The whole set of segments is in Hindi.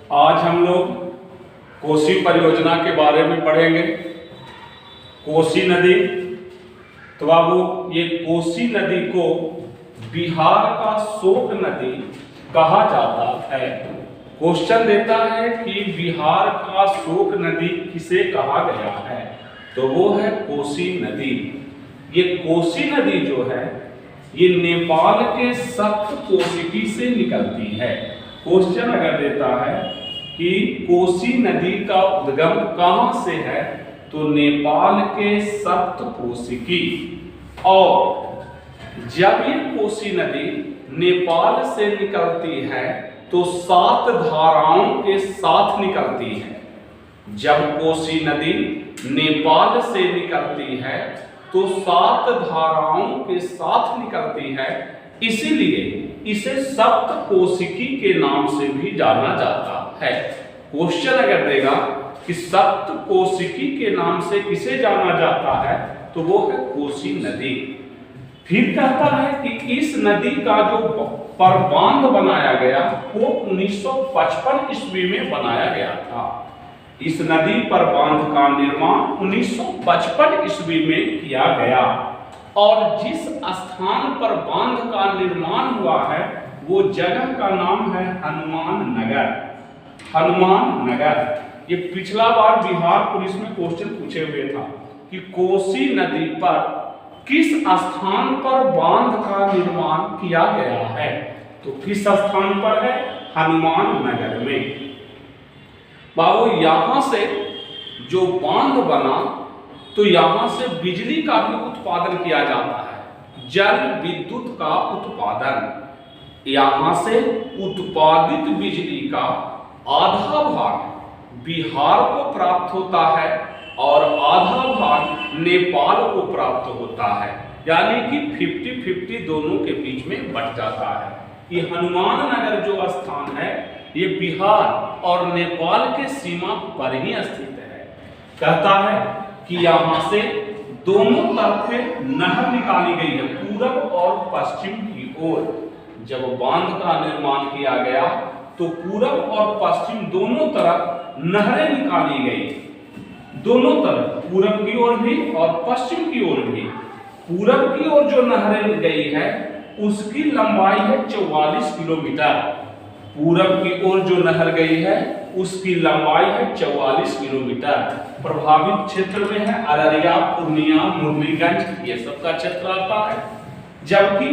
आज हम लोग कोसी परियोजना के बारे में पढ़ेंगे। कोसी नदी, तो बाबू ये कोसी नदी को बिहार का शोक नदी कहा जाता है। क्वेश्चन देता है कि बिहार का शोक नदी किसे कहा गया है, तो वो है कोसी नदी। ये कोसी नदी जो है ये नेपाल के सप्तकोशिकी से निकलती है। क्वेश्चन अगर देता है कि कोसी नदी का उद्गम कहां से है, तो नेपाल के सप्तकोशिकी। और जब ये कोसी नदी नेपाल से निकलती है तो 7 धाराओं के साथ निकलती है। जब कोसी नदी नेपाल से निकलती है तो 7 धाराओं के साथ निकलती है, इसीलिए इसे सप्तकोशिकी के नाम से भी जाना जाता है। क्वेश्चन अगर देगा कि सप्तकोशिकी के नाम से किसे जाना जाता है, तो वो है कोसी नदी। फिर कहता है कि इस नदी का जो पर बांध बनाया गया वो 1955 ईस्वी में बनाया गया था। इस नदी पर बांध का निर्माण 1955 ईस्वी में किया गया। और जिस स्थान पर बांध का निर्माण हुआ है वो जगह का नाम है हनुमान नगर। हनुमान नगर, ये पिछला बार बिहार पुलिस में क्वेश्चन पूछे हुए था कि कोसी नदी पर किस स्थान पर बांध का निर्माण किया गया है, तो किस स्थान पर है, हनुमान नगर में। बाबू यहां से जो बांध बना तो यहां से बिजली का भी उत्पादन किया जाता है, जल विद्युत का उत्पादन। यहां से उत्पादित बिजली का आधा भाग बिहार को प्राप्त होता है और आधा भाग नेपाल को प्राप्त होता है, यानी कि 50-50 दोनों के बीच में बट जाता है। ये हनुमान नगर जो स्थान है ये बिहार और नेपाल के सीमा पर ही स्थित है। कहता है कि यहाँ से दोनों तरफ नहर निकाली गई है, पूरब और पश्चिम की ओर। जब बांध का निर्माण किया गया तो पूरब और पश्चिम दोनों तरफ नहरें निकाली गई, दोनों तरफ, पूरब की ओर भी और पश्चिम की ओर भी। पूरब की ओर जो नहरें गई है उसकी लंबाई है 44 किलोमीटर। पूरब की ओर जो नहर गई है उसकी लंबाई है 44 किलोमीटर। प्रभावित क्षेत्र में है अररिया, पूर्णिया, मुरलीगंज, ये सब का क्षेत्र आता है। जबकि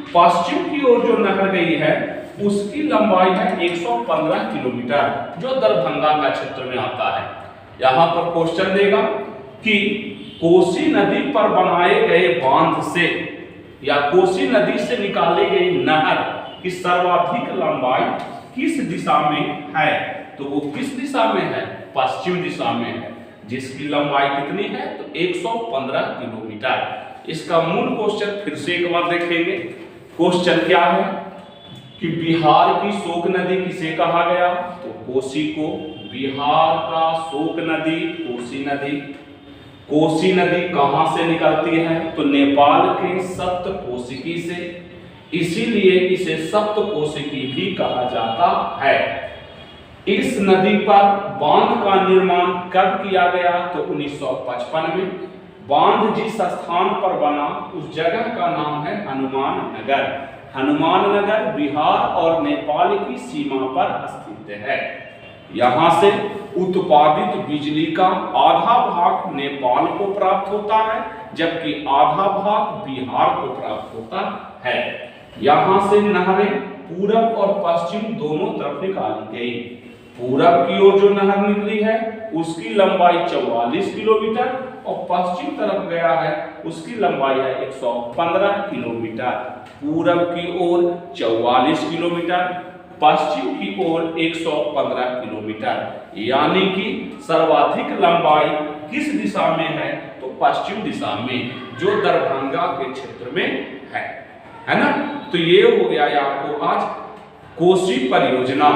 पश्चिम की ओर जो नहर गई है उसकी लंबाई है 115 किलोमीटर, जो दरभंगा का क्षेत्र में आता है। यहाँ पर क्वेश्चन देगा कि कोसी नदी पर बनाए गए बांध से या कोसी नदी से निकाली गई नहर की सर्वाधिक लंबाई किस दिशा में है, तो वो किस दिशा में है, पश्चिम दिशा में है, जिसकी लंबाई कितनी है, तो 115 किलोमीटर। इसका मूल क्वेश्चन फिर से एक बार देखेंगे। क्वेश्चन क्या है कि बिहार की शोक नदी किसे कहा गया, तो कोसी को। बिहार का शोक नदी कोसी नदी। कोसी नदी कहां से निकलती है, तो नेपाल के सप्तकोशिकी से, इसीलिए इसे सप्तकोशिकी भी कहा जाता है। इस नदी पर बांध का निर्माण कब किया गया, तो 1955 में। बांध जिस स्थान पर बना उस जगह का नाम है हनुमान नगर। हनुमान नगर बिहार और नेपाल की सीमा पर स्थित है। यहां से उत्पादित बिजली का आधा भाग नेपाल को प्राप्त होता है, जबकि आधा भाग बिहार को प्राप्त होता है। यहां से नहरें पूरब और पश्चिम दोनों तरफ निकाली गई। पूरब की ओर जो नहर निकली है उसकी लंबाई 44 किलोमीटर और पश्चिम तरफ गया है उसकी लंबाई है 115 किलोमीटर। पूरब की ओर 44 किलोमीटर, पश्चिम की ओर 115 किलोमीटर, यानी कि सर्वाधिक लंबाई किस दिशा में है, तो पश्चिम दिशा में, जो दरभंगा के क्षेत्र में है ना। तो ये हो गया आपको आज कोसी परियोजना।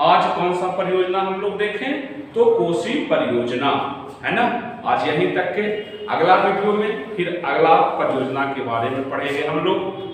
आज कौन सा परियोजना हम लोग देखें, तो कोसी परियोजना, है ना। आज यहीं तक के, अगला वीडियो में फिर अगला परियोजना के बारे में पढ़ेंगे हम लोग।